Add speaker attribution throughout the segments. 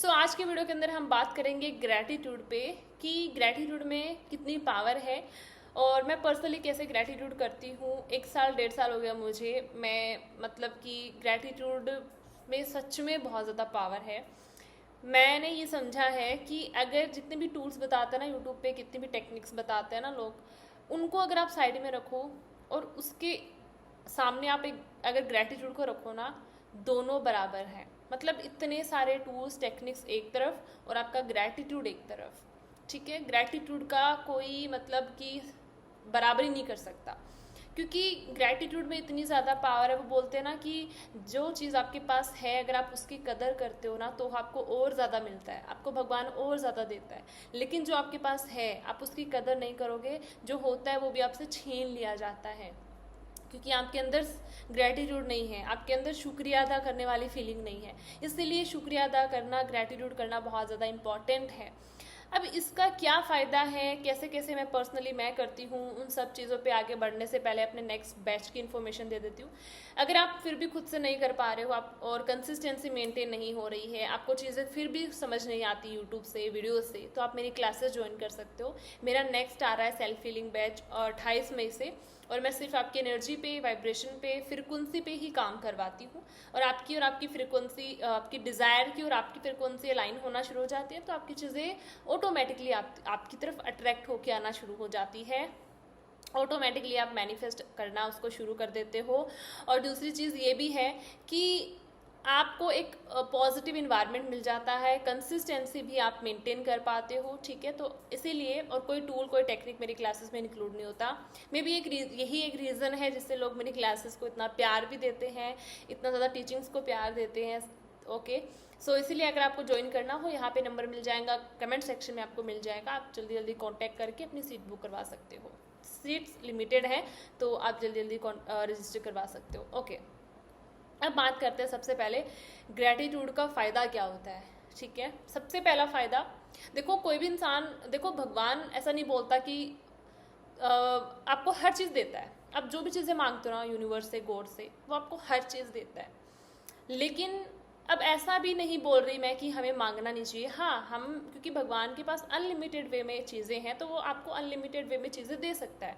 Speaker 1: आज के वीडियो के अंदर हम बात करेंगे ग्रैटिट्यूड पे कि ग्रैटिट्यूड में कितनी पावर है और मैं पर्सनली कैसे ग्रैटिट्यूड करती हूँ। 1 साल 1.5 साल हो गया मुझे। मैं मतलब कि ग्रैटिट्यूड में सच में बहुत ज़्यादा पावर है। मैंने ये समझा है कि अगर जितने भी टूल्स बताते हैं ना यूट्यूब पे, कितनी भी टेक्निक्स बताते हैं ना लोग, उनको अगर आप साइड में रखो और उसके सामने आप एक अगर ग्रैटिट्यूड को रखो ना, दोनों बराबर हैं। मतलब इतने सारे टूल्स टेक्निक्स एक तरफ और आपका ग्रैटिट्यूड एक तरफ। ठीक है, ग्रैटिट्यूड का कोई मतलब कि बराबरी नहीं कर सकता, क्योंकि ग्रैटिट्यूड में इतनी ज़्यादा पावर है। वो बोलते हैं ना कि जो चीज़ आपके पास है अगर आप उसकी कदर करते हो ना तो आपको और ज़्यादा मिलता है, आपको भगवान और ज़्यादा देता है। लेकिन जो आपके पास है आप उसकी कदर नहीं करोगे, जो होता है वो भी आपसे छीन लिया जाता है, क्योंकि आपके अंदर ग्रैटिट्यूड नहीं है, आपके अंदर शुक्रिया अदा करने वाली फीलिंग नहीं है। इसीलिए शुक्रिया अदा करना, ग्रैटिट्यूड करना बहुत ज़्यादा इम्पॉर्टेंट है। अब इसका क्या फ़ायदा है, कैसे कैसे मैं पर्सनली करती हूँ, उन सब चीज़ों पे आगे बढ़ने से पहले अपने नेक्स्ट बैच की इन्फॉर्मेशन दे देती हूँ। अगर आप फिर भी खुद से नहीं कर पा रहे हो आप और कंसिस्टेंसी मेंटेन नहीं हो रही है, आपको चीज़ें फिर भी समझ नहीं आती यूट्यूब से, वीडियो से, तो आप मेरी क्लासेस ज्वाइन कर सकते हो। मेरा नेक्स्ट आ रहा है सेल्फ फीलिंग बैच 28 मई से, और मैं सिर्फ आपकी एनर्जी पे, वाइब्रेशन पे, फ्रिक्वेंसी पे ही काम करवाती हूँ। और आपकी फ्रिक्वेंसी, आपकी डिज़ायर की और आपकी फ्रिक्वेंसी अलाइन होना शुरू हो जाती है तो आपकी चीज़ें ऑटोमेटिकली आपकी तरफ अट्रैक्ट होकर आना शुरू हो जाती है। ऑटोमेटिकली आप मैनिफेस्ट करना उसको शुरू कर देते हो। और दूसरी चीज़ ये भी है कि आपको एक पॉजिटिव इन्वायरमेंट मिल जाता है, कंसिस्टेंसी भी आप मेंटेन कर पाते हो। ठीक है, तो इसीलिए और कोई टूल, कोई टेक्निक मेरी क्लासेस में इंक्लूड नहीं होता। मे बी यही एक रीज़न है जिससे लोग मेरी क्लासेस को इतना प्यार भी देते हैं, इतना ज़्यादा टीचिंग्स को प्यार देते हैं। ओके, सो इसीलिए अगर आपको ज्वाइन करना हो, यहाँ पे नंबर मिल जाएगा, कमेंट सेक्शन में आपको मिल जाएगा। आप जल्दी जल्दी कॉन्टैक्ट करके अपनी सीट बुक करवा सकते हो। सीट्स लिमिटेड है तो आप जल्दी जल्दी रजिस्टर करवा सकते हो। ओके, अब बात करते हैं सबसे पहले ग्रैटिट्यूड का फ़ायदा क्या होता है। ठीक है, सबसे पहला फ़ायदा, देखो कोई भी इंसान, देखो भगवान ऐसा नहीं बोलता कि आपको हर चीज़ देता है। आप जो भी चीज़ें मांगते हो ना यूनिवर्स से, गॉड से, वो आपको हर चीज़ देता है। लेकिन अब ऐसा भी नहीं बोल रही मैं कि हमें मांगना नहीं चाहिए। हाँ, हम क्योंकि भगवान के पास अनलिमिटेड वे में चीज़ें हैं तो वो आपको अनलिमिटेड वे में चीज़ें दे सकता है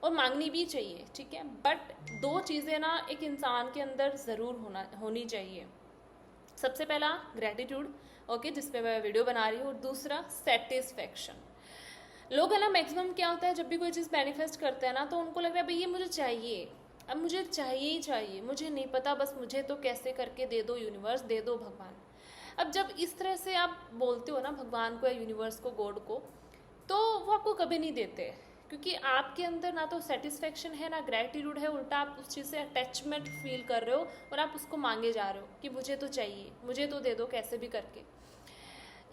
Speaker 1: और मांगनी भी चाहिए। ठीक है, बट दो चीज़ें ना एक इंसान के अंदर ज़रूर होनी चाहिए। सबसे पहला ग्रैटिट्यूड, ओके, जिस पे मैं वीडियो बना रही हूँ, और दूसरा सेटिस्फेक्शन। लोग है ना, मैक्सिमम क्या होता है, जब भी कोई चीज़ मैनिफेस्ट करते हैं ना तो उनको लग रहा है भाई ये मुझे चाहिए, अब मुझे चाहिए ही चाहिए, मुझे नहीं पता, बस मुझे तो कैसे करके दे दो यूनिवर्स, दे दो भगवान। अब जब इस तरह से आप बोलते हो ना भगवान को या यूनिवर्स को, गॉड को, तो वो आपको कभी नहीं देते, क्योंकि आपके अंदर ना तो सेटिस्फेक्शन है ना ग्रैटिट्यूड है। उल्टा आप उस चीज़ से अटैचमेंट फील कर रहे हो और आप उसको मांगे जा रहे हो कि मुझे तो चाहिए, मुझे तो दे दो कैसे भी करके।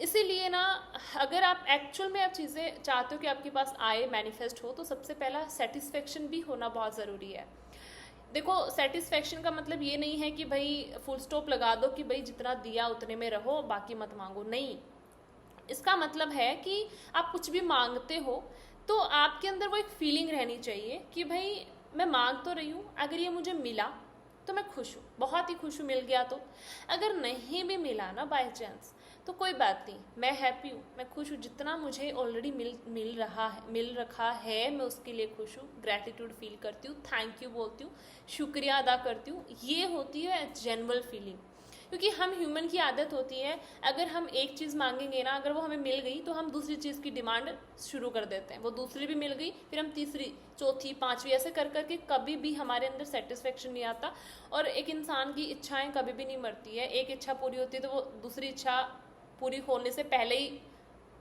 Speaker 1: इसीलिए ना, अगर आप एक्चुअल में आप चीज़ें चाहते हो कि आपके पास आए, मैनिफेस्ट हो, तो सबसे पहला सेटिस्फेक्शन भी होना बहुत ज़रूरी है। देखो, सेटिस्फेक्शन का मतलब ये नहीं है कि भाई फुल स्टॉप लगा दो कि भाई जितना दिया उतने में रहो, बाकी मत मांगो। नहीं, इसका मतलब है कि आप कुछ भी मांगते हो तो आपके अंदर वो एक फीलिंग रहनी चाहिए कि भाई मैं मांग तो रही हूँ, अगर ये मुझे मिला तो मैं खुश हूँ, बहुत ही खुश हूँ मिल गया तो। अगर नहीं भी मिला ना बाय चांस, तो कोई बात नहीं, मैं हैप्पी हूँ, मैं खुश हूँ। जितना मुझे ऑलरेडी मिल रखा है मैं उसके लिए खुश हूँ, ग्रैटिट्यूड फील करती हूँ, थैंक यू बोलती हूँ, शुक्रिया अदा करती हूँ। ये होती है जेन्युइन फीलिंग। क्योंकि हम ह्यूमन की आदत होती है, अगर हम एक चीज़ मांगेंगे ना, अगर वो हमें मिल गई तो हम दूसरी चीज़ की डिमांड शुरू कर देते हैं। वो दूसरी भी मिल गई, फिर हम तीसरी, चौथी, पांचवी, ऐसे कर करके कभी भी हमारे अंदर सेटिस्फेक्शन नहीं आता। और एक इंसान की इच्छाएं कभी भी नहीं मरती है। एक इच्छा पूरी होती है तो वो दूसरी इच्छा पूरी होने से पहले ही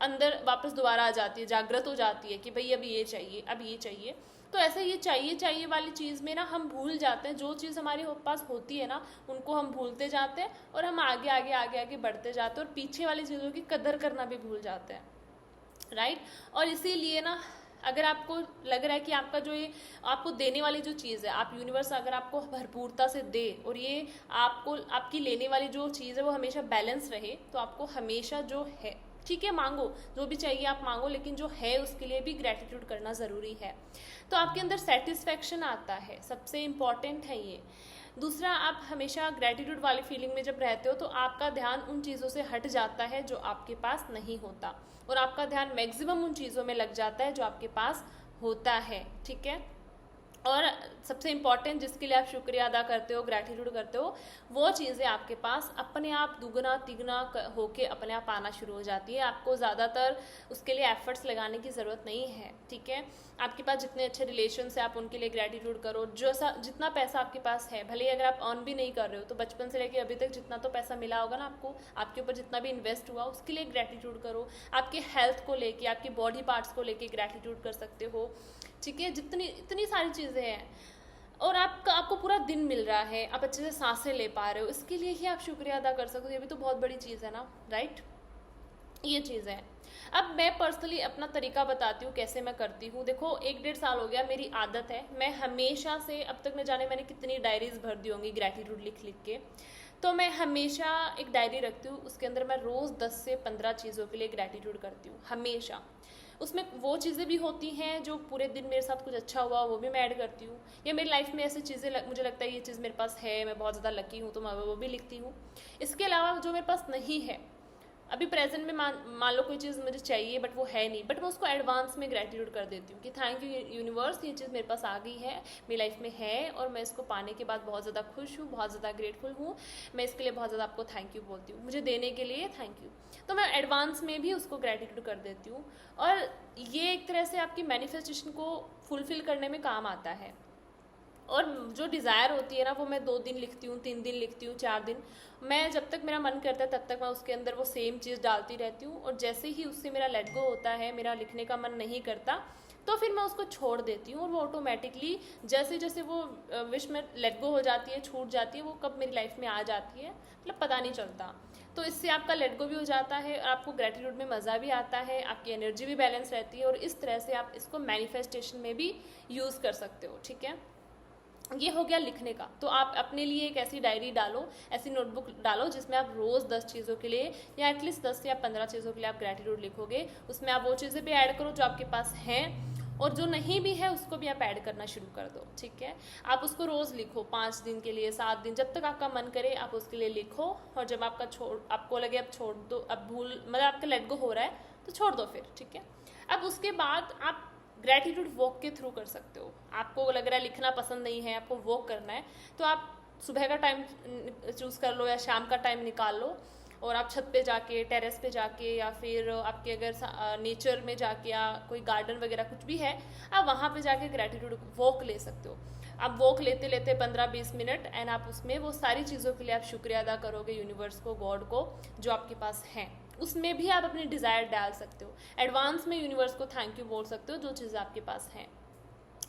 Speaker 1: अंदर वापस दोबारा आ जाती है, जागृत हो जाती है कि भाई अब ये चाहिए, अब ये चाहिए। तो ऐसे ये चाहिए चाहिए वाली चीज़ में ना हम भूल जाते हैं, जो चीज़ हमारे पास होती है ना उनको हम भूलते जाते हैं और हम आगे आगे आगे आगे बढ़ते जाते हैं और पीछे वाली चीज़ों की कदर करना भी भूल जाते हैं, राइट। और इसीलिए ना, अगर आपको लग रहा है कि आपका जो ये आपको देने वाली जो चीज़ है, आप यूनिवर्स अगर आपको भरपूरता से दे और ये आपको आपकी लेने वाली जो चीज़ है वो हमेशा बैलेंस रहे, तो आपको हमेशा जो है, ठीक है, मांगो जो भी चाहिए आप मांगो, लेकिन जो है उसके लिए भी ग्रैटिट्यूड करना ज़रूरी है। तो आपके अंदर सेटिस्फेक्शन आता है, सबसे इम्पॉर्टेंट है ये। दूसरा, आप हमेशा ग्रैटिट्यूड वाली फीलिंग में जब रहते हो तो आपका ध्यान उन चीज़ों से हट जाता है जो आपके पास नहीं होता, और आपका ध्यान मैक्सिमम उन चीज़ों में लग जाता है जो आपके पास होता है, ठीक है। और सबसे इम्पॉर्टेंट, जिसके लिए आप शुक्रिया अदा करते हो, ग्रैटिट्यूड करते हो, वो चीज़ें आपके पास अपने आप दुगना तिगुना होके अपने आप आना शुरू हो जाती है। आपको ज़्यादातर उसके लिए एफर्ट्स लगाने की ज़रूरत नहीं है, ठीक है। आपके पास जितने अच्छे रिलेशन है आप उनके लिए ग्रैटिट्यूड करो। जितना पैसा आपके पास है, भले ही अगर आप अर्न भी नहीं कर रहे हो तो बचपन से लेकर अभी तक जितना तो पैसा मिला होगा ना आपको, आपके ऊपर जितना भी इन्वेस्ट हुआ उसके लिए ग्रैटिट्यूड करो। आपके हेल्थ को लेके, आपके बॉडी पार्ट्स को लेके ग्रैटिट्यूड कर सकते हो, ठीक है। इतनी सारी चीज़ें हैं, और आपको पूरा दिन मिल रहा है, आप अच्छे से सांसें ले पा रहे हो, इसके लिए ही आप शुक्रिया अदा कर सकते हो। ये भी तो बहुत बड़ी चीज़ है ना, राइट। ये चीज़ है। अब मैं पर्सनली अपना तरीका बताती हूँ कैसे मैं करती हूँ। देखो, 1-1.5 साल हो गया, मेरी आदत है, मैं हमेशा से अब तक न जाने मैंने कितनी डायरीज भर दी होंगी ग्रैटिट्यूड लिख लिख के। तो मैं हमेशा एक डायरी रखती हूँ, उसके अंदर मैं रोज़ 10 से 15 चीज़ों के लिए ग्रैटिट्यूड करती हूँ, हमेशा। उसमें वो चीज़ें भी होती हैं जो पूरे दिन मेरे साथ कुछ अच्छा हुआ वो भी मैं ऐड करती हूँ, या मेरी लाइफ में ऐसी चीज़ें मुझे लगता है ये चीज़ मेरे पास है, मैं बहुत ज़्यादा लकी हूँ, तो मैं वो भी लिखती हूँ। इसके अलावा जो मेरे पास नहीं है अभी प्रेजेंट में, मान लो कोई चीज़ मुझे चाहिए बट वो है नहीं, बट मैं उसको एडवांस में ग्रैटिट्यूड कर देती हूँ कि थैंक यू यूनिवर्स, ये चीज़ मेरे पास आ गई है, मेरी लाइफ में है, और मैं इसको पाने के बाद बहुत ज़्यादा खुश हूँ, बहुत ज़्यादा ग्रेटफुल हूँ, मैं इसके लिए बहुत ज़्यादा आपको थैंक यू बोलती हूँ, मुझे देने के लिए थैंक यू। तो मैं एडवांस में भी उसको ग्रैटिट्यूड कर देती हूँ, और ये एक तरह से आपकी मैनिफेस्टेशन को फुलफिल करने में काम आता है। और जो डिज़ायर होती है ना, वो मैं 2 दिन लिखती हूँ, 3 दिन लिखती हूँ, 4 दिन, मैं जब तक मेरा मन करता है तब तक मैं उसके अंदर वो सेम चीज़ डालती रहती हूँ। और जैसे ही उससे मेरा लेट गो होता है, मेरा लिखने का मन नहीं करता, तो फिर मैं उसको छोड़ देती हूँ, और वो ऑटोमेटिकली जैसे जैसे वो विश में लेट गो हो जाती है, छूट जाती है, वो कब मेरी लाइफ में आ जाती है, मतलब पता नहीं चलता। तो इससे आपका लेट गो भी हो जाता है, और आपको ग्रैटिट्यूड में मज़ा भी आता है, आपकी एनर्जी भी बैलेंस रहती है, और इस तरह से आप इसको मैनिफेस्टेशन में भी यूज़ कर सकते हो, ठीक है। ये हो गया लिखने का। तो आप अपने लिए एक ऐसी डायरी डालो, ऐसी नोटबुक डालो जिसमें आप रोज़ 10 चीज़ों के लिए, या एटलीस्ट 10 या 15 चीज़ों के लिए आप ग्रैटिट्यूड लिखोगे। उसमें आप वो चीज़ें भी ऐड करो जो आपके पास हैं, और जो नहीं भी है उसको भी आप ऐड करना शुरू कर दो, ठीक है। आप उसको रोज़ लिखो, 5 दिन के लिए, 7 दिन, जब तक आपका मन करे आप उसके लिए लिखो। और जब आपको लगे अब छोड़ दो, अब मतलब आपका लेट गो हो रहा है, तो छोड़ दो फिर, ठीक है। अब उसके बाद आप ग्रैटिट्यूड वॉक के थ्रू कर सकते हो। आपको लग रहा है लिखना पसंद नहीं है, आपको वॉक करना है, तो आप सुबह का टाइम चूज़ कर लो, या शाम का टाइम निकाल लो, और आप छत पे जाके, टेरेस पे जाके, या फिर आपके अगर नेचर में जाके, या कोई गार्डन वगैरह कुछ भी है, आप वहाँ पे जाके ग्रैटिट्यूड वॉक ले सकते हो। आप वॉक लेते लेते 15-20 मिनट, एंड आप उसमें वो सारी चीज़ों के लिए आप शुक्रिया अदा करोगे यूनिवर्स को, गॉड को, जो आपके पास हैं। उसमें भी आप अपनी डिज़ायर डाल सकते हो, एडवांस में यूनिवर्स को थैंक यू बोल सकते हो, जो चीज़ आपके पास है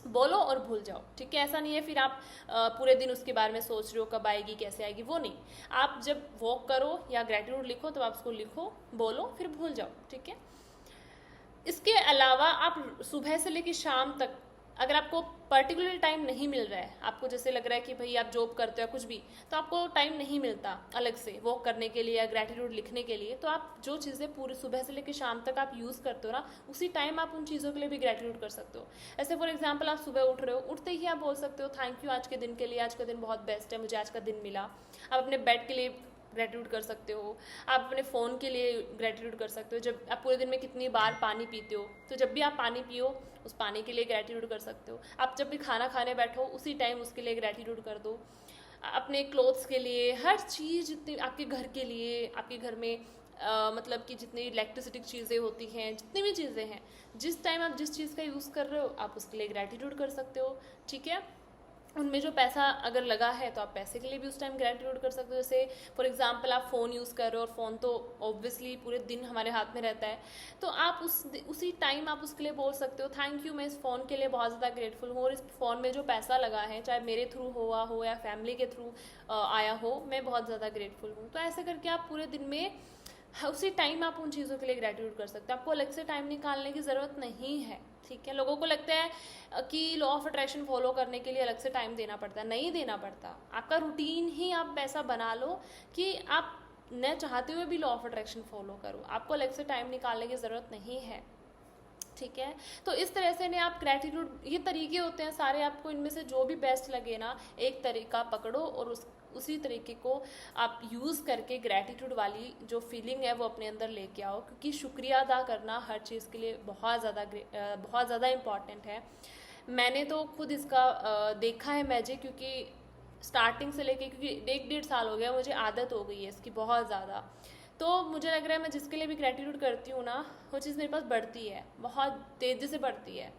Speaker 1: बोलो और भूल जाओ, ठीक है। ऐसा नहीं है फिर आप पूरे दिन उसके बारे में सोच रहे हो कब आएगी, कैसे आएगी, वो नहीं। आप जब वॉक करो या ग्रैटिट्यूड लिखो, तो आप उसको लिखो, बोलो, फिर भूल जाओ, ठीक है। इसके अलावा आप सुबह से लेकर शाम तक, अगर आपको पर्टिकुलर टाइम नहीं मिल रहा है, आपको जैसे लग रहा है कि भाई आप जॉब करते हो कुछ भी, तो आपको टाइम नहीं मिलता अलग से वॉक करने के लिए या ग्रैटिट्यूड लिखने के लिए, तो आप जो चीज़ें पूरी सुबह से लेकर शाम तक आप यूज़ करते हो ना, उसी टाइम आप उन चीज़ों के लिए भी ग्रैटिट्यूड कर सकते हो। ऐसे फॉर एग्जाम्पल, आप सुबह उठ रहे हो, उठते ही आप बोल सकते हो थैंक यू आज के दिन के लिए, आज का दिन बहुत बेस्ट है, मुझे आज का दिन मिला। आप अपने बेड के लिए ग्रैटिट्यूड कर सकते हो, आप अपने फ़ोन के लिए ग्रैटिट्यूड कर सकते हो। जब आप पूरे दिन में कितनी बार पानी पीते हो, तो जब भी आप पानी पियो उस पानी के लिए ग्रैटिट्यूड कर सकते हो। आप जब भी खाना खाने बैठो उसी टाइम उसके लिए ग्रैटिट्यूड कर दो। अपने क्लोथ्स के लिए, हर चीज़, जितनी आपके घर के लिए, आपके घर में मतलब कि जितनी इलेक्ट्रिसिटी चीज़ें होती हैं, जितनी भी चीज़ें हैं, जिस टाइम आप जिस चीज़ का यूज़ कर रहे हो आप उसके लिए ग्रैटिट्यूड कर सकते हो, ठीक है। उनमें जो पैसा अगर लगा है तो आप पैसे के लिए भी उस टाइम ग्रैटिट्यूड कर सकते हो। जैसे फॉर एग्जांपल आप फ़ोन यूज़ कर रहे हो, और फ़ोन तो ऑब्वियसली पूरे दिन हमारे हाथ में रहता है, तो आप उसी टाइम आप उसके लिए बोल सकते हो थैंक यू, मैं इस फ़ोन के लिए बहुत ज़्यादा ग्रेटफुल हूँ, और इस फ़ोन में जो पैसा लगा है, चाहे मेरे थ्रू हुआ हो या फैमिली के थ्रू आया हो, मैं बहुत ज़्यादा ग्रेटफुल हूँ। तो ऐसे करके आप पूरे दिन में उसी टाइम आप उन चीज़ों के लिए ग्रैटिट्यूड कर सकते हो। आपको अलग से टाइम निकालने की ज़रूरत नहीं है, ठीक है। लोगों को लगता है कि लॉ ऑफ अट्रैक्शन फॉलो करने के लिए अलग से टाइम देना पड़ता है, नहीं देना पड़ता। आपका रूटीन ही आप ऐसा बना लो कि आप न चाहते हुए भी लॉ ऑफ अट्रैक्शन फॉलो करो, आपको अलग से टाइम निकालने की ज़रूरत नहीं है। ठीक है। तो इस तरह से ने आप ग्रैटिट्यूड, ये तरीके होते हैं सारे, आपको इनमें से जो भी बेस्ट लगे ना एक तरीका पकड़ो और उसी तरीके को आप यूज़ करके ग्रैटिट्यूड वाली जो फीलिंग है वो अपने अंदर लेके आओ, क्योंकि शुक्रिया अदा करना हर चीज़ के लिए बहुत ज़्यादा इम्पॉर्टेंट है। मैंने तो खुद इसका देखा है मैजिक, क्योंकि स्टार्टिंग से लेके, क्योंकि 1-1.5 साल हो गया, मुझे आदत हो गई है इसकी बहुत ज़्यादा। तो मुझे लग रहा है मैं जिसके लिए भी ग्रैटिट्यूड करती हूँ ना, वो चीज़ मेरे पास बढ़ती है, बहुत तेज़ी से बढ़ती है।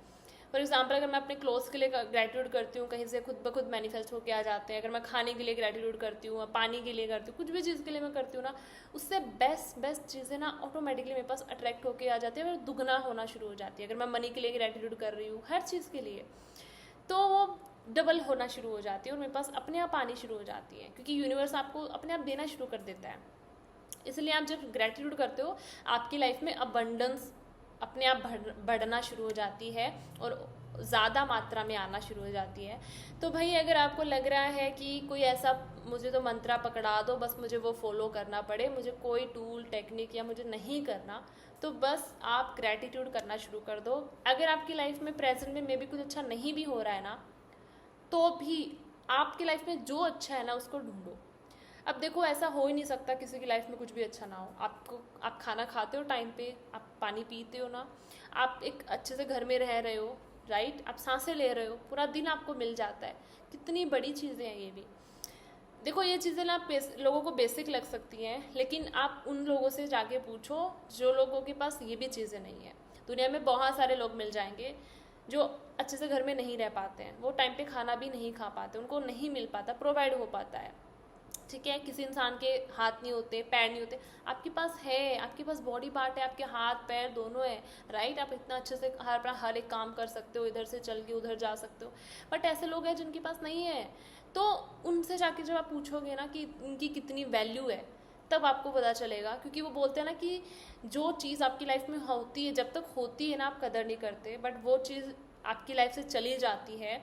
Speaker 1: फॉर एग्जाम्पल, अगर मैं अपने क्लोथ्स के लिए ग्रैटिट्यूड करती हूँ, कहीं से खुद ब खुद मैनिफेस्ट होके आ जाते हैं। अगर मैं खाने के लिए ग्रैटिट्यूड करती हूँ, पानी के लिए करती हूँ, कुछ भी चीज़ के लिए मैं करती हूँ ना, उससे बेस्ट बेस्ट चीज़ें ना ऑटोमेटिकली मेरे पास अट्रैक्ट होके आ जाती है और दुगना होना शुरू हो जाती है। अगर मैं मनी के लिए ग्रैटिट्यूड कर रही हूँ, हर चीज़ के लिए, तो वो डबल होना शुरू हो जाती है और मेरे पास अपने आप आनी शुरू हो जाती है, क्योंकि यूनिवर्स आपको अपने आप देना शुरू कर देता है। इसलिए आप जब ग्रैटिट्यूड करते हो, आपकी लाइफ में अबंडेंस अपने आप बढ़ना शुरू हो जाती है और ज़्यादा मात्रा में आना शुरू हो जाती है। तो भाई, अगर आपको लग रहा है कि कोई ऐसा मुझे तो मंत्रा पकड़ा दो, बस मुझे वो फॉलो करना पड़े, मुझे कोई टूल टेक्निक या मुझे नहीं करना, तो बस आप ग्रैटिट्यूड करना शुरू कर दो। अगर आपकी लाइफ में प्रेजेंट में मे बी कुछ अच्छा नहीं भी हो रहा है ना, तो भी आपकी लाइफ में जो अच्छा है ना उसको ढूंढो। अब देखो, ऐसा हो ही नहीं सकता किसी की लाइफ में कुछ भी अच्छा ना हो। आप खाना खाते हो टाइम पे, आप पानी पीते हो ना, आप एक अच्छे से घर में रह रहे हो, राइट, आप सांसें ले रहे हो, पूरा दिन आपको मिल जाता है। कितनी बड़ी चीज़ें हैं ये भी। देखो, ये चीज़ें ना लोगों को बेसिक लग सकती हैं, लेकिन आप उन लोगों से जाके पूछो जो लोगों के पास ये भी चीज़ें नहीं है। दुनिया में बहुत सारे लोग मिल जाएंगे जो अच्छे से घर में नहीं रह पाते हैं, वो टाइम पे खाना भी नहीं खा पाते, उनको नहीं मिल पाता, प्रोवाइड हो पाता है। ठीक है, किसी इंसान के हाथ नहीं होते, पैर नहीं होते, आपके पास है, आपके पास बॉडी पार्ट है, आपके हाथ पैर दोनों है, राइट। आप इतना अच्छे से हर एक काम कर सकते हो, इधर से चल के उधर जा सकते हो। बट ऐसे लोग हैं जिनके पास नहीं है, तो उनसे जाके जब आप पूछोगे ना कि उनकी कितनी वैल्यू है, तब आपको पता चलेगा। क्योंकि वो बोलते हैं ना कि जो चीज़ आपकी लाइफ में होती है, जब तक होती है ना आप कदर नहीं करते, बट वो चीज़ आपकी लाइफ से चली जाती है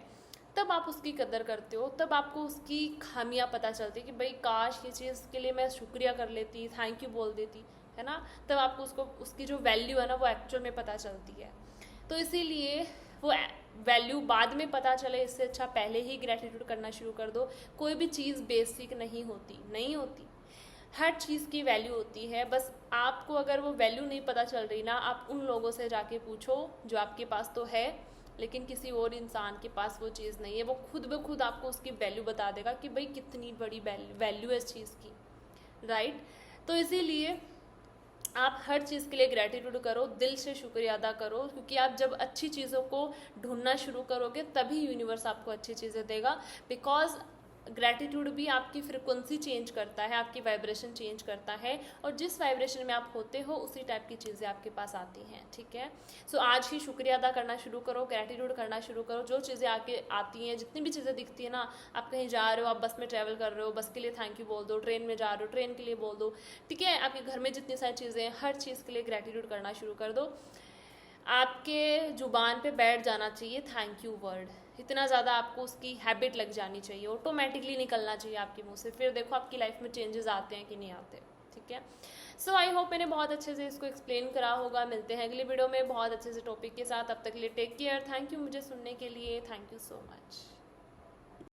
Speaker 1: तब आप उसकी कदर करते हो, तब आपको उसकी खामियां पता चलती है कि भाई काश ये चीज़ के लिए मैं शुक्रिया कर लेती, थैंक यू बोल देती, है ना। तब आपको उसकी जो वैल्यू है ना वो एक्चुअल में पता चलती है। तो इसीलिए वो वैल्यू बाद में पता चले, इससे अच्छा पहले ही ग्रेटिट्यूड करना शुरू कर दो। कोई भी चीज़ बेसिक नहीं होती, हर चीज़ की वैल्यू होती है। बस आपको अगर वो वैल्यू नहीं पता चल रही ना, आप उन लोगों से जाके पूछो जो आपके पास तो है लेकिन किसी और इंसान के पास वो चीज़ नहीं है। वो खुद ब खुद आपको उसकी वैल्यू बता देगा कि भाई कितनी बड़ी वैल्यू है इस चीज़ की, राइट। तो इसीलिए आप हर चीज़ के लिए ग्रैटिट्यूड करो, दिल से शुक्रिया अदा करो, क्योंकि आप जब अच्छी चीज़ों को ढूंढना शुरू करोगे तभी यूनिवर्स आपको अच्छी चीज़ें देगा। बिकॉज ग्रैटिट्यूड भी आपकी फ्रिक्वेंसी चेंज करता है, आपकी वाइब्रेशन चेंज करता है, और जिस वाइब्रेशन में आप होते हो उसी टाइप की चीज़ें आपके पास आती हैं। ठीक है, सो आज ही शुक्रिया अदा करना शुरू करो, ग्रैटिट्यूड करना शुरू करो। जो चीज़ें आके आती हैं, जितनी भी चीज़ें दिखती है ना, आप कहीं जा रहे हो, आप बस में ट्रैवल कर रहे हो, बस के लिए थैंक यू बोल दो, ट्रेन में जा रहे हो ट्रेन के लिए बोल दो, ठीक है, आपके घर में जितनी सारी चीज़ें हैं हर चीज़ के लिए ग्रैटिट्यूड करना शुरू कर दो। आपके जुबान पे बैठ जाना चाहिए थैंक यू वर्ड, इतना ज़्यादा आपको उसकी हैबिट लग जानी चाहिए, ऑटोमेटिकली निकलना चाहिए आपके मुंह से। फिर देखो आपकी लाइफ में चेंजेस आते हैं कि नहीं आते। ठीक है, सो आई होप मैंने बहुत अच्छे से इसको एक्सप्लेन करा होगा। मिलते हैं अगली वीडियो में बहुत अच्छे से टॉपिक के साथ, अब तक के लिए टेक केयर, थैंक यू मुझे सुनने के लिए, थैंक यू सो मच।